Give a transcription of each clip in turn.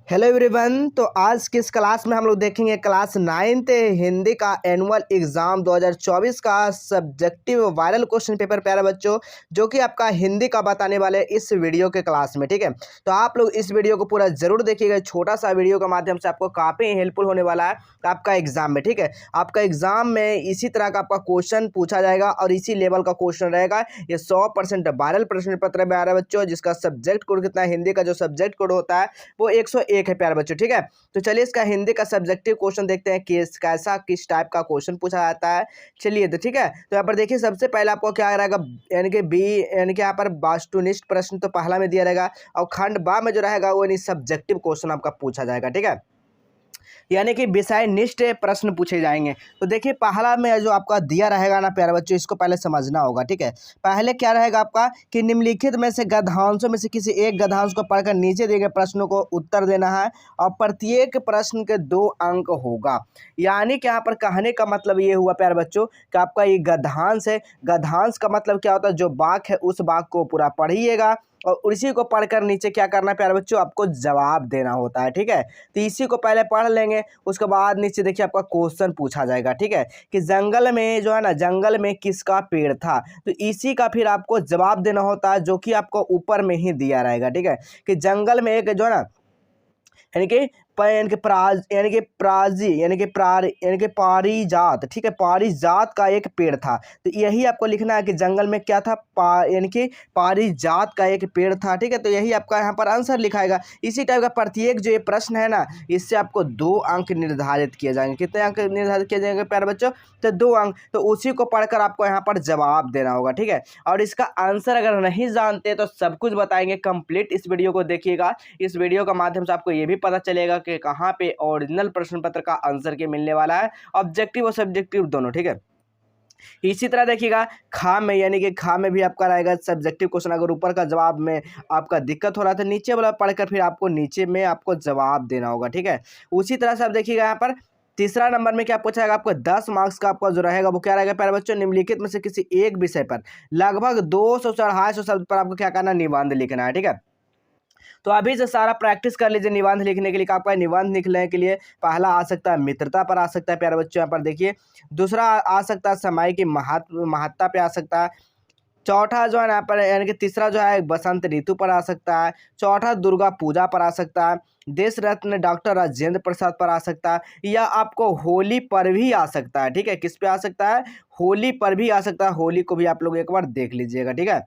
Hello everyone. तो आज की इस क्लास में हम लोग देखेंगे क्लास 9th हिंदी का एनुअल एग्जाम 2024 का सब्जेक्टिव वायरल क्वेश्चन पेपर प्यारे बच्चों, जो कि आपका हिंदी का बताने वाले इस वीडियो के क्लास में। ठीक है, तो आप लोग इस वीडियो को पूरा जरूर देखिएगा। छोटा सा वीडियो के माध्यम से आपको काफ़ी हेल्पफुल होने वाला है आपका एग्जाम में। ठीक है, आपका एग्जाम में इसी तरह का आपका क्वेश्चन पूछा जाएगा और इसी लेवल का क्वेश्चन रहेगा। ये 100% वायरल प्रश्न पत्र है प्यारे बच्चों, जिसका सब्जेक्ट कोड कितना है, हिंदी का जो सब्जेक्ट कोड होता है वो 101 है प्यारे बच्चों। ठीक है, तो चलिए इसका हिंदी का सब्जेक्टिव क्वेश्चन देखते हैं कि कैसा किस टाइप का क्वेश्चन पूछा जाता है। चलिए तो ठीक है, तो यहाँ पर देखिए सबसे पहले आपको क्या रहेगा, यानी कि बी यानी कि यहाँ पर वास्तुनिष्ठ प्रश्न तो पहला में दिया रहेगा और खंड बा में जो रहेगा वो यानी सब्जेक्टिव क्वेश्चन आपका पूछा जाएगा। ठीक है, यानी कि विषय निष्ठ प्रश्न पूछे जाएंगे। तो देखिए पहला में जो आपका दिया रहेगा ना प्यारे बच्चों, इसको पहले समझना होगा। ठीक है, पहले क्या रहेगा आपका कि निम्नलिखित में से गद्यांशों में से किसी एक गद्यांश को पढ़कर नीचे दिए गए प्रश्नों को उत्तर देना है और प्रत्येक प्रश्न के 2 अंक होगा। यानी कि यहाँ पर कहने का मतलब ये हुआ प्यारे बच्चों कि आपका ये गद्यांश है। गद्यांश का मतलब क्या होता है, जो वाक्य है उस वाक्य को पूरा पढ़िएगा और उसी को पढ़कर नीचे क्या करना है प्यारे बच्चों, आपको जवाब देना होता है। ठीक है, तो इसी को पहले पढ़ लेंगे, उसके बाद नीचे देखिए आपका क्वेश्चन पूछा जाएगा। ठीक है, कि जंगल में जो है ना, जंगल में किसका पेड़ था, तो इसी का फिर आपको जवाब देना होता है, जो कि आपको ऊपर में ही दिया रहेगा। ठीक है, कि जंगल में एक जो है ना, यानी कि यानी कि प्राज यानी कि प्राजी यानी कि प्रार यानी कि पारिजात। ठीक है, पारिजात का एक पेड़ था, तो यही आपको लिखना है कि जंगल में क्या था, यानी कि पारिजात का एक पेड़ था। ठीक है, तो यही आपका यहाँ पर आंसर लिखाएगा। इसी टाइप का प्रत्येक जो ये प्रश्न है ना, इससे आपको 2 अंक निर्धारित किए जाएंगे। कितने अंक निर्धारित किए जाएंगे प्यारे बच्चों, तो 2 अंक। तो उसी को पढ़कर आपको यहाँ पर जवाब देना होगा। ठीक है, और इसका आंसर अगर नहीं जानते तो सब कुछ बताएंगे। कंप्लीट इस वीडियो को देखिएगा। इस वीडियो का माध्यम से आपको ये भी पता चलेगा कि कहाँ पे ओरिजिनल प्रश्न पत्र का आंसर के मिलने वाला है, ऑब्जेक्टिव और सब्जेक्टिव दोनों। ठीक है, इसी तरह देखिएगा खा में, यानी कि खा में भी आपका रहेगा सब्जेक्टिव क्वेश्चन। अगर ऊपर का जवाब में आपका दिक्कत हो रहा है तो नीचे वाला पढ़कर फिर आपको नीचे में आपको जवाब देना होगा। ठीक है, उसी तरह से आप देखिएगा यहाँ पर तीसरा नंबर में क्या पूछा जाएगा, आपको 10 मार्क्स का आपका जो रहेगा वो क्या रहेगा प्यारे बच्चों, निम्नलिखित में से किसी एक विषय पर लगभग 200 से 250 शब्द पर आपको क्या करना है, निबंध लिखना है। ठीक है, तो अभी से सारा प्रैक्टिस कर लीजिए निबंध लिखने के लिए। आपका निबंध लिखने के लिए पहला आ सकता है मित्रता पर, आ सकता है प्यारे बच्चों यहाँ पर देखिए। दूसरा आ सकता है समय की महत्ता पे आ सकता है। चौथा जो है यहाँ पर, यानी कि तीसरा जो है बसंत ऋतु पर आ सकता है। चौथा दुर्गा पूजा पर आ सकता है। देश रत्न डॉक्टर राजेंद्र प्रसाद पर आ सकता है, या आपको होली पर भी आ सकता है। ठीक है, किस पे आ सकता है, होली पर भी आ सकता है। होली को भी आप लोग एक बार देख लीजिएगा। ठीक है,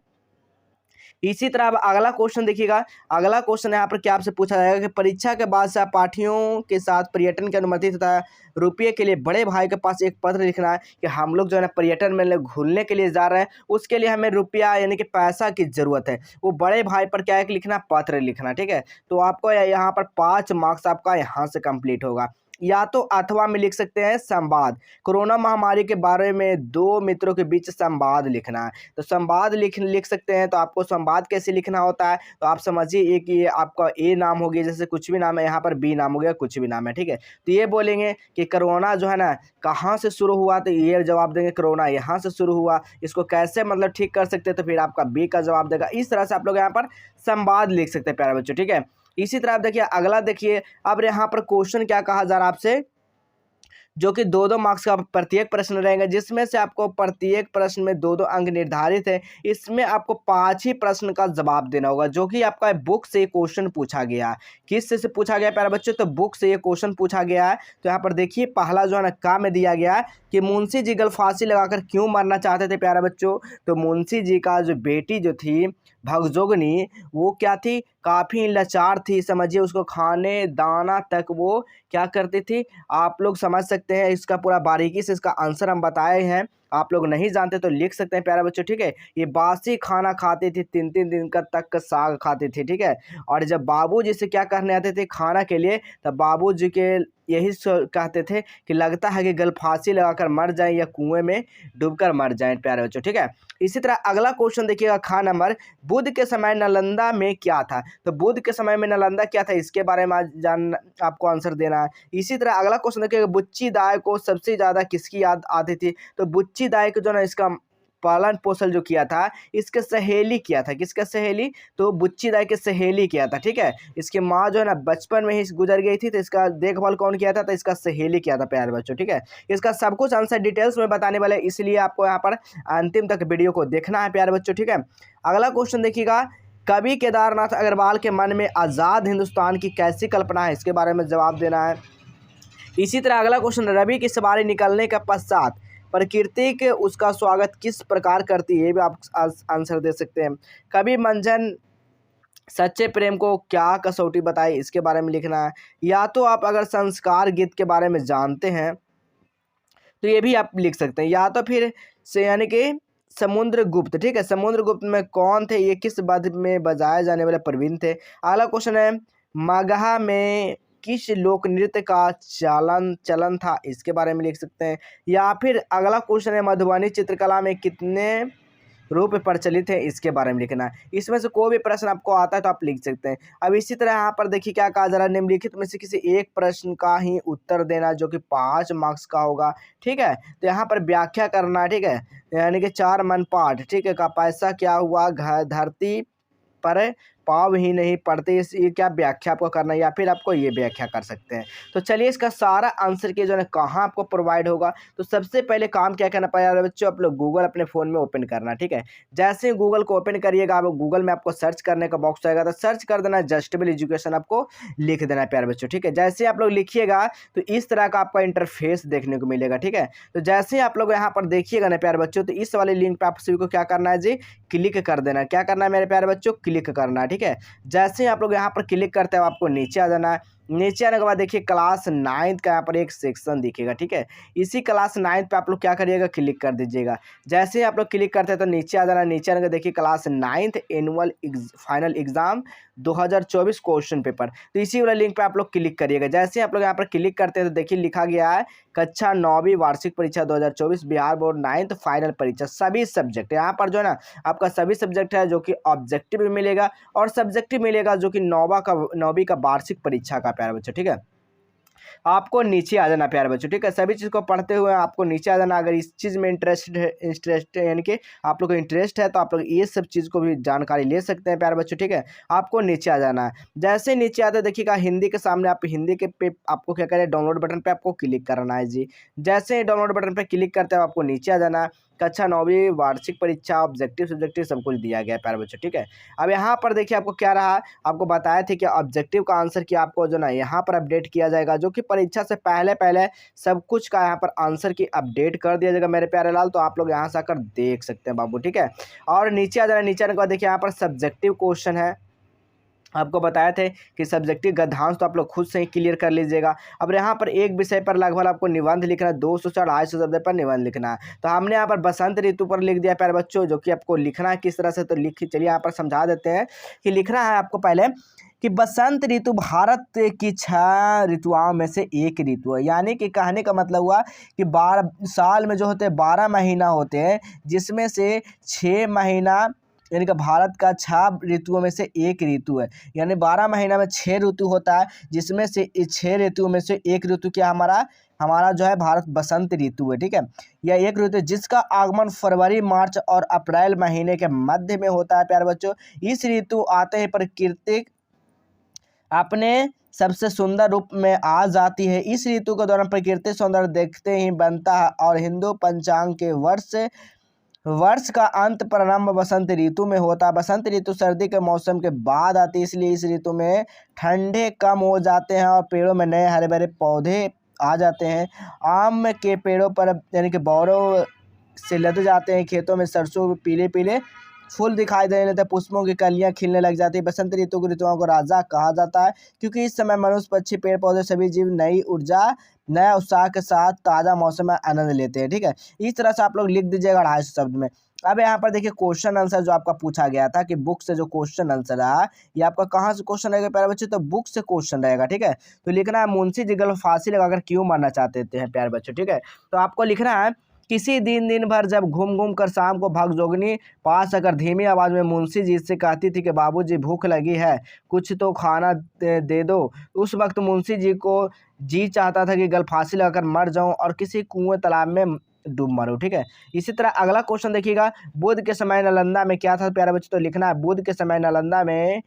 इसी तरह अब अगला क्वेश्चन देखिएगा। अगला क्वेश्चन यहाँ पर क्या आपसे पूछा जाएगा कि परीक्षा के बाद से पाठियों के साथ पर्यटन की अनुमति तथा रुपये के लिए बड़े भाई के पास एक पत्र लिखना है कि हम लोग जो है ना पर्यटन में घूमने के लिए जा रहे हैं, उसके लिए हमें रुपया यानी कि पैसा की जरूरत है। वो बड़े भाई पर क्या है कि लिखना, पत्र लिखना। ठीक है, तो आपको यहाँ पर 5 मार्क्स आपका यहाँ से कंप्लीट होगा। या तो अथवा में लिख सकते हैं संवाद, कोरोना महामारी के बारे में 2 मित्रों के बीच संवाद लिखना है, तो संवाद लिख सकते हैं। तो आपको संवाद कैसे लिखना होता है, तो आप समझिए कि ये आपका ए नाम हो गया, जैसे कुछ भी नाम है, यहाँ पर बी नाम हो गया, कुछ भी नाम है। ठीक है, तो ये बोलेंगे कि कोरोना जो है ना कहाँ से शुरू हुआ, तो ये जवाब देंगे कोरोना यहाँ से शुरू हुआ। इसको कैसे मतलब ठीक कर सकते हैं, तो फिर आपका बी का जवाब देगा। इस तरह से आप लोग यहाँ पर संवाद लिख सकते हैं प्यारे बच्चों। ठीक है, इसी तरह आप देखिए अगला देखिए। अब यहाँ पर क्वेश्चन क्या कहा जा रहा है आपसे, जो कि 2-2 मार्क्स का प्रत्येक प्रश्न रहेगा, जिसमें से आपको प्रत्येक प्रश्न में 2-2 अंक निर्धारित है। इसमें आपको 5 ही प्रश्न का जवाब देना होगा, जो कि आपका बुक से क्वेश्चन पूछा गया। किस से पूछा गया प्यारे बच्चों, तो बुक से ये क्वेश्चन पूछा गया है। तो यहाँ पर देखिए पहला जो है ना का में दिया गया है कि मुंशी जी फांसी लगाकर क्यों मरना चाहते थे प्यारे बच्चों, तो मुंशी जी का जो बेटी जो थी भगजोगनी, वो क्या थी, काफ़ी लाचार थी। समझिए उसको खाने दाना तक वो क्या करती थी, आप लोग समझ सकते हैं। इसका पूरा बारीकी से इसका आंसर हम बताए हैं, आप लोग नहीं जानते तो लिख सकते हैं प्यारे बच्चों। ठीक है, ये बासी खाना खाती थी, 3-3 दिन का तक का साग खाती थी। ठीक है, और जब बाबूजी से क्या करने आते थे खाना के लिए, तब बाबूजी के यही कहते थे कि लगता है कि गल फांसी लगाकर मर जाएं या कुएं में डूबकर मर जाएं प्यारे बच्चों। ठीक है, इसी तरह अगला क्वेश्चन देखिएगा खा नंबर, बुद्ध के समय नालंदा में क्या था, तो बुद्ध के समय में नालंदा क्या था, इसके बारे में आज जान आपको आंसर देना है। इसी तरह अगला क्वेश्चन देखिएगा, बुच्ची दाई को सबसे ज़्यादा किसकी याद आती थी, तो बुच्ची दाई को जो ना इसका पालन पोषण जो किया था इसके सहेली किया था। किसका सहेली? तो बुच्ची दाई के सहेली किया था। ठीक है, इसकी माँ जो है ना बचपन में ही गुजर गई थी, तो इसका देखभाल कौन किया था? तो इसका सहेली किया था प्यारे बच्चों। ठीक है, इसका सब कुछ आंसर डिटेल्स में बताने वाले, इसलिए आपको यहाँ पर अंतिम तक वीडियो को देखना है प्यारे बच्चों। ठीक है, अगला क्वेश्चन देखिएगा, कवि केदारनाथ अग्रवाल के मन में आज़ाद हिंदुस्तान की कैसी कल्पना है? इसके बारे में जवाब देना है। इसी तरह अगला क्वेश्चन, रवि की सवारी निकलने के पश्चात प्रकृति के उसका स्वागत किस प्रकार करती है? ये भी आप आंसर दे सकते हैं। कवि मंजन सच्चे प्रेम को क्या कसौटी बताई? इसके बारे में लिखना है। या तो आप अगर संस्कार गीत के बारे में जानते हैं तो ये भी आप लिख सकते हैं, या तो फिर से यानी कि समुद्रगुप्त। ठीक है, समुद्रगुप्त में कौन थे? ये किस वाद्य में बजाए जाने वाले प्रवीण थे? अगला क्वेश्चन है, मगहा में किस लोक नृत्य का चलन था? इसके बारे में लिख सकते हैं। या फिर अगला क्वेश्चन है, मधुबनी चित्रकला में कितने रूप प्रचलित है? इसके बारे में लिखना है। इसमें से कोई भी प्रश्न आपको आता है तो आप लिख सकते हैं। अब इसी तरह यहाँ पर देखिए क्या कहा जा रहा है, निम्नलिखित में से किसी एक प्रश्न का ही उत्तर देना जो कि 5 मार्क्स का होगा। ठीक है, तो यहाँ पर व्याख्या करना है। ठीक है, यानी कि 4 मन पाठ। ठीक है, का पैसा क्या हुआ, घर धरती पर पाव ही नहीं पड़ते, ये क्या व्याख्या आपको करना है, या फिर आपको ये व्याख्या कर सकते हैं। तो चलिए इसका सारा आंसर की जो है कहाँ आपको प्रोवाइड होगा। तो सबसे पहले काम क्या करना पड़ेगा बच्चों, आप लोग गूगल अपने फ़ोन में ओपन करना। ठीक है, जैसे ही गूगल को ओपन करिएगा, आप गूगल में आपको सर्च करने का बॉक्स आएगा, तो सर्च कर देना जस्टेबल एजुकेशन, आपको लिख देना है प्यारे बच्चों। ठीक है, जैसे आप लोग लिखिएगा तो इस तरह का आपका इंटरफेस देखने को मिलेगा। ठीक है, तो जैसे ही आप लोग यहाँ पर देखिएगा ना प्यारे बच्चों, तो इस वाले लिंक पर आप सभी को क्या करना है जी, क्लिक कर देना है। क्या करना है मेरे प्यारे बच्चों? क्लिक करना है। ठीक है, जैसे ही आप लोग यहाँ पर क्लिक करते हैं आपको नीचे आ जाना है। नीचे आने के बाद देखिए क्लास 9th का यहाँ पर एक सेक्शन दिखेगा। ठीक है, इसी क्लास 9th पे आप लोग क्या करिएगा, क्लिक कर दीजिएगा। जैसे ही आप लोग क्लिक करते हैं तो नीचे आ जाना। नीचे आने के देखिए class 9th annual final exam 2024 question paper, तो इसी वाला लिंक पे आप लोग क्लिक करिएगा। जैसे ही आप लोग यहाँ पर क्लिक करते हैं तो देखिए लिखा गया है कक्षा 9वीं वार्षिक परीक्षा 2024 बिहार बोर्ड 9th फाइनल परीक्षा सभी सब्जेक्ट। यहाँ पर जो है ना आपका सभी सब्जेक्ट है जो कि ऑब्जेक्टिव भी मिलेगा और सब्जेक्टिव मिलेगा जो कि 9वीं का वार्षिक परीक्षा का प्यारे बच्चों। ठीक है, आपको नीचे आ जाना प्यारे बच्चों। ठीक है, सभी चीज़ को पढ़ते हुए आपको नीचे आ जाना। अगर इस चीज़ में इंटरेस्ट है यानी कि आप लोग को इंटरेस्ट है तो आप लोग ये सब चीज़ को भी जानकारी ले सकते हैं प्यारे बच्चों। ठीक है, आपको नीचे आ जाना है। जैसे नीचे आते देखिएगा हिंदी के सामने, आप हिंदी के पे आपको क्या करें, डाउनलोड बटन पे आपको क्लिक करना है जी। जैसे ही डाउनलोड बटन पे क्लिक करते हैं आपको नीचे आ जाना है। कक्षा 9वीं वार्षिक परीक्षा ऑब्जेक्टिव सब्जेक्टिव सब कुछ दिया गया है प्यारे बच्चों। ठीक है, अब यहाँ पर देखिए आपको क्या रहा, आपको बताया था कि ऑब्जेक्टिव का आंसर कि आपको जो ना यहाँ पर अपडेट किया जाएगा, जो कि परीक्षा से पहले पहले सब कुछ का यहाँ पर आंसर की अपडेट कर दिया जाएगा मेरे प्यारे लाल। तो आप लोग यहाँ से आकर देख सकते हैं बाबू। ठीक है, और नीचे आ जाना। नीचे आने के बाद देखिए यहाँ पर सब्जेक्टिव क्वेश्चन है, आपको बताए थे कि सब्जेक्टिव गद्यांश तो आप लोग खुद से ही क्लियर कर लीजिएगा। अब यहाँ पर एक विषय पर लगभग आपको निबंध लिखना है, 200 से 250 शब्द पर निबंध लिखना है। तो हमने यहाँ पर बसंत ऋतु पर लिख दिया प्यारे बच्चों, जो कि आपको लिखना है किस तरह से, तो लिख चलिए यहाँ पर समझा देते हैं कि लिखना है आपको पहले कि बसंत ऋतु भारत की 6 ऋतुओं में से एक ऋतु है। यानी कि कहने का मतलब हुआ कि 12 साल में जो होते हैं 12 महीना होते हैं, जिसमें से 6 महीना यानी कि भारत का 6 ऋतुओं में से एक ऋतु है। यानी 12 महीना में 6 ऋतु होता है, जिसमें से इस 6 ऋतुओं में से एक ऋतु क्या हमारा जो है भारत बसंत ऋतु है। ठीक है, यह एक ऋतु जिसका आगमन फरवरी मार्च और अप्रैल महीने के मध्य में होता है प्यारे बच्चों। इस ऋतु आते ही प्रकृति अपने सबसे सुंदर रूप में आ जाती है। इस ऋतु के दौरान प्रकृति सौंदर्य देखते ही बनता है और हिंदू पंचांग के वर्ष का अंत प्रारंभ बसंत ऋतु में होता है। बसंत ऋतु सर्दी के मौसम के बाद आती है, इसलिए इस ऋतु में ठंडे कम हो जाते हैं और पेड़ों में नए हरे भरे पौधे आ जाते हैं। आम के पेड़ों पर यानी कि बौरों से लद जाते हैं। खेतों में सरसों पीले पीले फूल दिखाई देने लगते हैं, पुष्पों की कलियां खिलने लग जाती है। बसंत ऋतु को ऋतुओं को राजा कहा जाता है क्योंकि इस समय मनुष्य पक्षी पेड़ पौधे सभी जीव नई ऊर्जा नया उत्साह के साथ ताज़ा मौसम में आनंद लेते हैं। ठीक है, इस तरह से आप लोग लिख दीजिएगा 250 शब्द में। अब यहाँ पर देखिए क्वेश्चन आंसर जो आपका पूछा गया था कि बुक से जो क्वेश्चन आंसर रहा, ये आपका कहाँ से क्वेश्चन रहेगा प्यारे बच्चे, तो बुक से क्वेश्चन रहेगा। ठीक है, तो लिखना है मुंशी जी गल फांसी लगाकर क्यों मारना चाहते थे प्यारे बच्चों। ठीक है, तो आपको लिखना है किसी दिन भर जब घूम घूम कर शाम को भगजोगनी पास आकर धीमी आवाज़ में मुंशी जी से कहती थी कि बाबूजी भूख लगी है, कुछ तो खाना दे दो। उस वक्त मुंशी जी को जी चाहता था कि गल फांसी लगाकर मर जाऊं और किसी कुएं तालाब में डूब मरो। ठीक है, इसी तरह अगला क्वेश्चन देखिएगा, बुद्ध के समय नालंदा में क्या था प्यारे बच्चों, तो लिखना है बुद्ध के समय नालंदा में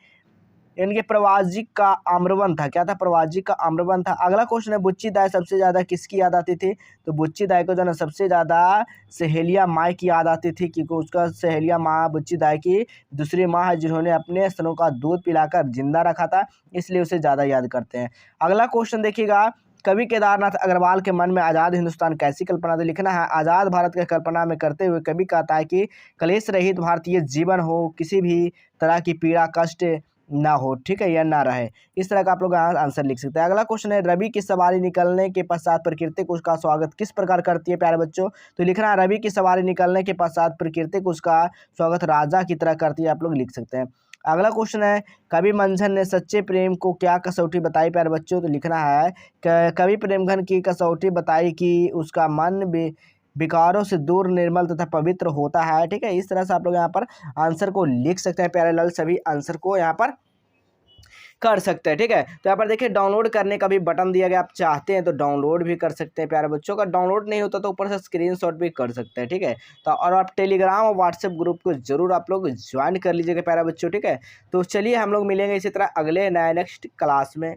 इनके प्रवाजिक का आम्रवन था। क्या था, प्रवाजिक का आम्रवन था। अगला क्वेश्चन है, बुच्ची दाई सबसे ज्यादा किसकी याद आती थी, तो बुच्ची दाई को जो है सबसे ज्यादा सहेलिया माँ की याद आती थी, क्योंकि उसका सहेलिया माँ बुच्ची दाई की दूसरी माँ है जिन्होंने अपने स्तनों का दूध पिलाकर जिंदा रखा था, इसलिए उसे ज्यादा याद करते हैं। अगला क्वेश्चन देखिएगा, कवि केदारनाथ अग्रवाल के मन में आज़ाद हिंदुस्तान कैसी कल्पना थी, लिखना है आज़ाद भारत की कल्पना में करते हुए कवि कहता है कि कलेश रहित भारतीय जीवन हो, किसी भी तरह की पीड़ा कष्ट ना हो। ठीक है, या ना रहे। इस तरह का आप लोग आंसर लिख सकते हैं। अगला क्वेश्चन है, रवि की सवारी निकलने के पश्चात प्रकृति को उसका स्वागत किस प्रकार करती है प्यारे बच्चों, तो लिखना है रवि की सवारी निकलने के पश्चात प्रकृति को उसका स्वागत राजा की तरह करती है, आप लोग लिख सकते हैं। अगला क्वेश्चन है, कवि मंझन ने सच्चे प्रेम को क्या कसौटी बताई प्यारे बच्चों, तो लिखना है कवि प्रेमघन की कसौटी बताई कि उसका मन विकारों से दूर निर्मल तथा पवित्र होता है। ठीक है, इस तरह से आप लोग यहाँ पर आंसर को लिख सकते हैं, पैरेलल सभी आंसर को यहाँ पर कर सकते हैं। ठीक है, तो यहाँ पर देखिए डाउनलोड करने का भी बटन दिया गया, आप चाहते हैं तो डाउनलोड भी कर सकते हैं प्यारे बच्चों का, डाउनलोड नहीं होता तो ऊपर से स्क्रीनशॉट भी कर सकते हैं। ठीक है, तो और आप टेलीग्राम और व्हाट्सएप ग्रुप को जरूर आप लोग ज्वाइन कर लीजिएगा प्यारे बच्चों। ठीक है, तो चलिए हम लोग मिलेंगे इसी तरह अगले नए नेक्स्ट क्लास में।